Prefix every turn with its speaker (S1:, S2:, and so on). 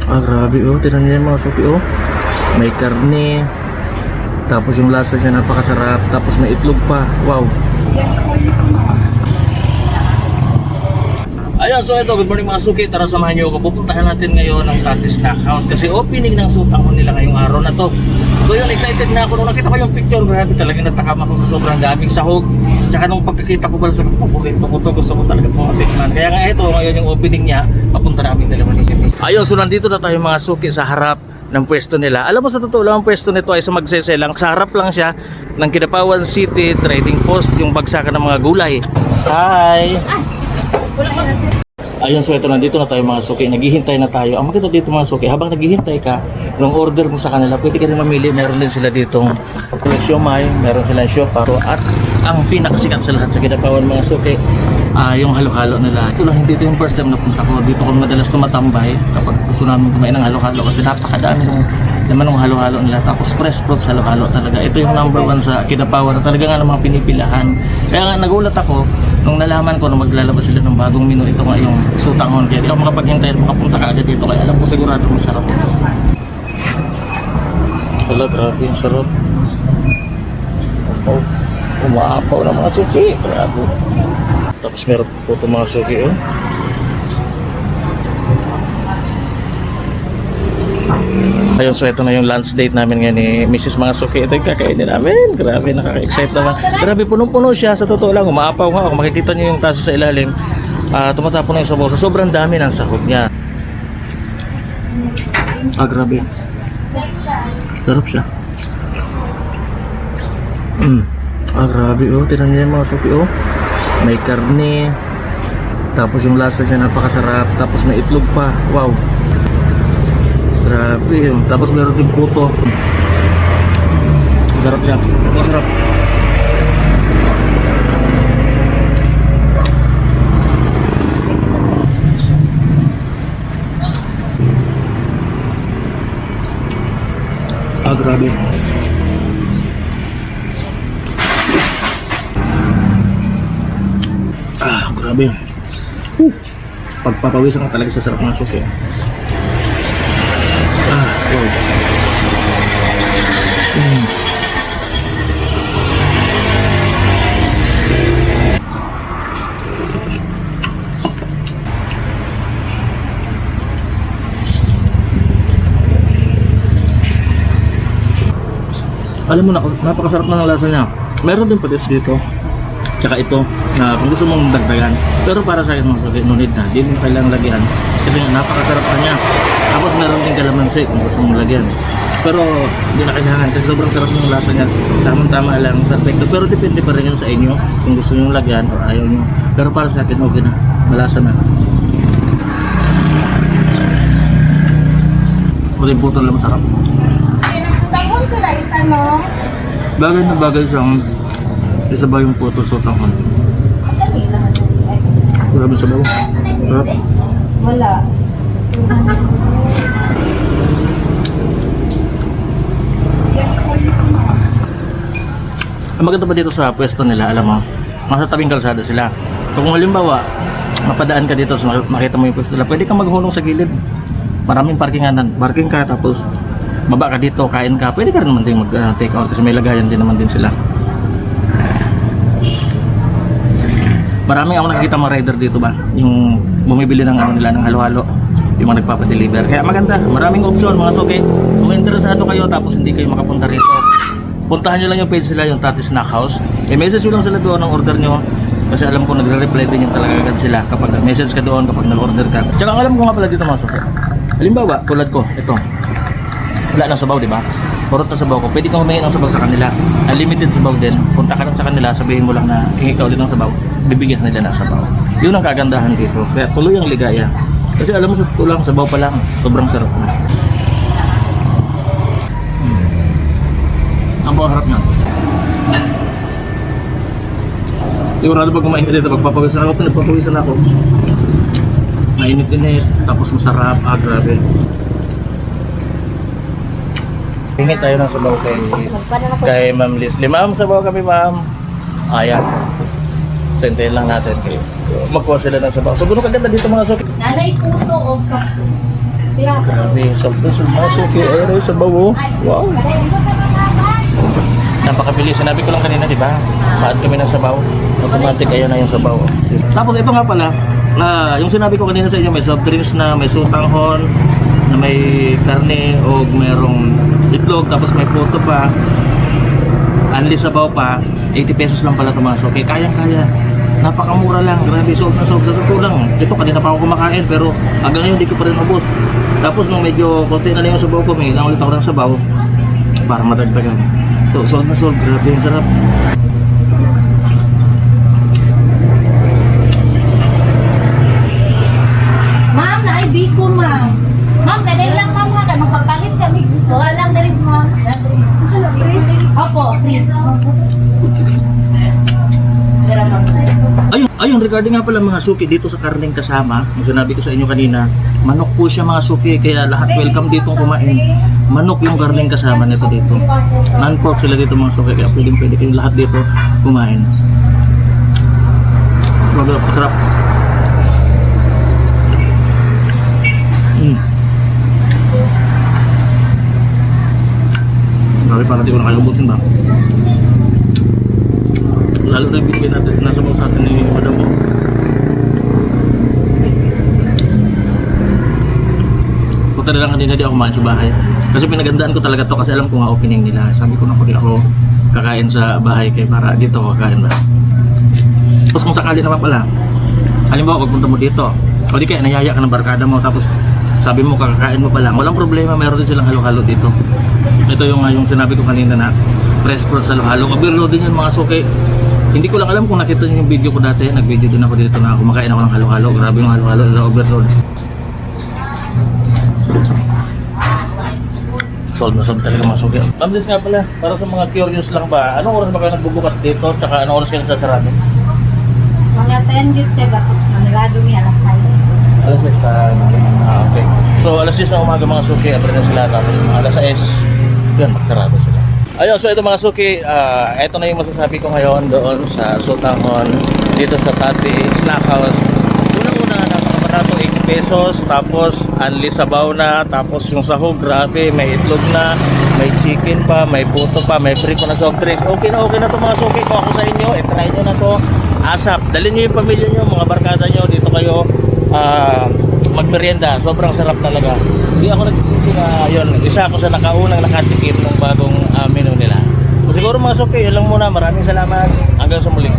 S1: Grabe oh, tinan niyo yung mga suki oh. May karne, tapos yung lasa niya napakasarap, tapos may itlog pa. Wow. Ayun, so ito, good morning mga suki. Tara samahan niyo ako. Pupuntahan natin ngayon ng Tati Snack House kasi opening ng Sultanghon nila ngayong araw na to. So yun, excited na ako. Nung nakita ko yung picture, grabe talagang natakam ako sa sobrang daming sahog. Tsaka nung pagkakita ko pala sa paborito ko to, gusto ko talaga itong matikman. Kaya nga ito, ngayon yung opening niya, papunta namin dalawa ni Jimmy. Ayun, so nandito na tayo mga suki sa harap ng pwesto nila. Alam mo, sa totoo lang, ang pwesto nito ay sa magseselang. Sa harap lang siya ng Kidapawan City Trading Post, yung bagsakan ng mga gulay. Hi! Ayun, so ito, nandito na tayo mga suki. Naghihintay na tayo. Ang makita dito mga suki, habang naghihintay ka, nung order mo sa kanila, pwede ka rin mamili. Meron din sila ditong siomay, meron silang siopaw. At ang pinakasikat sa lahat sa Kidapawan mga suki, yung halo-halo nila. Ito lang, hindi ito yung first time na punta ko. Dito ko madalas tumatambay kapag gusto namin kumain ng halo-halo kasi napakadami ng naman ng halo-halo nila. Tapos fresh fruits halo-halo talaga. Ito yung number 1 sa Kidapawan. Talaga nga namang pinipilahan. Kaya nga nagulat ako nung nalaman ko na maglalabas sila ng bagong menu. Ito nga yung Sultanghon. Kaya di ako makapaghintay at makapunta ka agad dito. Kaya alam ko sigurado masarap ito. Wala, grabe yung sarap. Oh, umaapaw na mga suki. Grabe. Tapos meron po ito mga suki oh. Ayun, so ito na yung lunch date namin ngayon ni Mrs. Mga Suki. Ito yung kakainin namin. Grabe, nakaka-excite naman. Grabe, punong-puno siya. Sa totoo lang, umaapaw nga. Kung makikita nyo yung tasa sa ilalim, tumatapon na yung sabaw. Sa sobrang dami ng sahog niya. Grabe. Sarap siya. Grabe oh. Tinan niyo yung mga suki oh. May karne, tapos yung lasa niya napakasarap, tapos may itlog pa. Wow. Grabe yun. Tapos meron din puto. Sarap niya. Masarap. Grabe. Grabe. Pagpapawisan ka talaga sa sarap ng suki. Wow. Alam mo na, napakasarap na ng lasa niya. Meron din patis dito. Tsaka ito, na kung gusto mong dagdagan. Pero para sa akin mga suki, no need na. Hindi mo kailangang lagyan. Kasi napakasarap na niya. Tapos meron din kalamansi kung gusto mong lagyan. Pero hindi na kailangan kasi sobrang sarap ng lasa niya. Tamang-tama lang, perfecto. Pero depende pa rin yun sa inyo kung gusto nyo lagyan o ayaw nyo. Pero para sa akin, okay na. Malasa na. Pati yung puto lang masarap.
S2: Sultanghon sila isa, no?
S1: Bagay na bagay siyang isa ba yung puto Sultanghon.
S2: Asan nila?
S1: Grabe sa bawa. Sarap.
S2: Wala.
S1: Ang maganda pa dito sa pwesto nila, alam mo, nasa tabing kalsada sila. So kung halimbawa, mapadaan ka dito, so makita mo yung pwesto nila, pwede kang maghulong sa gilid. Maraming parkinganan. Parking ka, tapos baba ka dito, kain ka. Pwede ka rin naman din mag-take out kasi may lagayan din naman din sila. Maraming ako nakikita mga rider dito ba, yung bumibili ng ano nila, ng halo-halo, yung mga nagpapadeliver. Kaya maganda, maraming option mga suki. Kung interesado kayo tapos hindi kayo makapunta rito, puntahan nyo lang yung page sila, yung Tati Snack House. I-message nyo lang sila doon ang order nyo. Kasi alam ko nagre-reply din yung talaga agad sila kapag message ka doon, kapag nag-order ka. Tsaka ang alam ko nga pala dito mga suki. Halimbawa, tulad ko, ito. Wala nang sabaw, di ba? Purot na sabaw ko. Pwede kang humingi ng sabaw sa kanila. Unlimited sabaw din. Punta ka lang sa kanila, sabihin mo lang na hingi ka ulit ng sabaw. Bibigyan nila ng sabaw. Yun ang kagandahan dito. Kaya tuloy ang ligaya. Kasi alam mo, sa tulang sabaw pa lang, sobrang sarap na. Ang bawang harap niya. Sigurado pag kumain ka dito, pagpapawisan ako, pinagpapawisan ako. Mainit-init, tapos masarap, grabe. Hingi tayo ng sabaw kay Ma'am Leslie. Ma'am, sabaw kami ma'am. Ayan. Sentehin lang natin kayo. Magkuha sila ng sabaw. So, gano'n kaganda dito mga suki.
S2: Nanay puso o sa
S1: Grabe, sold mga suki. Ayun, sa bawo. Wow. Napakabili. Sinabi ko lang kanina, di ba? Paad kami ng sabaw. Automatic, ayun na yung sabaw. Tapos ito nga pala, yung sinabi ko kanina sa inyo, may soft drinks na, may sutanghon, na may karne o merong itlog, tapos may puto pa. Unli sabaw pa, 80 pesos lang pala ito mga suki. Kayang-kaya. Napakamura lang. Grabe, sold na sold. Sa totoo lang. Ito, kanina pa ako kumakain, pero hanggang ngayon, hindi ko pa rin ubos. Tapos nung medyo konti na lang yung sabaw ko, may ilang ulit ako ng sabaw para madagdagan. So, sold na sold. Grabe, ang sarap.
S2: Ma'am, naibig ko, ma'am. Ma'am, kadali lang, ma'am, ha. Kaya magpapalit sa amig. So, alang dali, ma'am. Gusto lang, free? Opo, free. Dara, ma'am.
S1: Ayun, regarding nga pala mga suki dito sa karneng kasama, yung sinabi ko sa inyo kanina, manok po siya mga suki, kaya lahat welcome dito kumain. Manok yung karneng kasama nito dito. Non-pork sila dito mga suki, kaya pwede kayong lahat dito kumain. Grabe, masarap. Grabe, parang di ko nakalimutin ba? Lalo na yung binigay natin, nasa mga sa atin ni Madam mo. Punta na lang kanina di ako kumain sa bahay. Kasi pinagandaan ko talaga to kasi alam ko nga opening nila. Sabi ko na di ako kakain sa bahay kaya para dito ako kakain ba. Tapos kung sakali naman pala, halimbawa pagpunta mo dito, o di kaya nayaya ka ng barkada mo tapos sabi mo kakakain mo pa lang, walang problema, mayroon din silang halo-halo dito. Ito yung sinabi ko kanina na press fruit sa halo-halo. Overload din yun mga suki. Hindi ko lang alam kung nakita niyo yung video ko dati. Nag-video din ako dito na kumakain ako ng halo-halo. Grabe yung halo-halo na overload. Sold na sold talaga mga suki. Ma'am Liz nga pala, para sa mga curious lang ba, anong oras ba kayo nagbubukas dito? Tsaka anong oras kayo nagsasarado?
S2: Mga 10 git siya, tapos manilado niya, alas 5.
S1: Alas 6 sa okay. So alas 10 na umaga mga suki, abra na sila tapos mga alas 6 yun, magsarado sila. Ayun, so ito mga suki, ito na yung masasabi ko ngayon doon sa Sutanghon, dito sa Tati Snack House. Unang-una, napakabarato, 80 pesos, tapos unli sabaw na, tapos yung sahog, grabe, may itlog na, may chicken pa, may puto pa, may free ko na soft drinks. Okay na to mga suki, kung ako sa inyo, try nyo na to. ASAP, dalhin nyo yung pamilya nyo, mga barkada nyo, dito kayo magmerienda. Sobrang sarap talaga. Hindi ako nagtitikin na yun. Isa ako sa nakaunang nakatikim ng bagong menu nila. So, siguro mga suki, yun lang muna. Maraming salamat. Hanggang sa muli.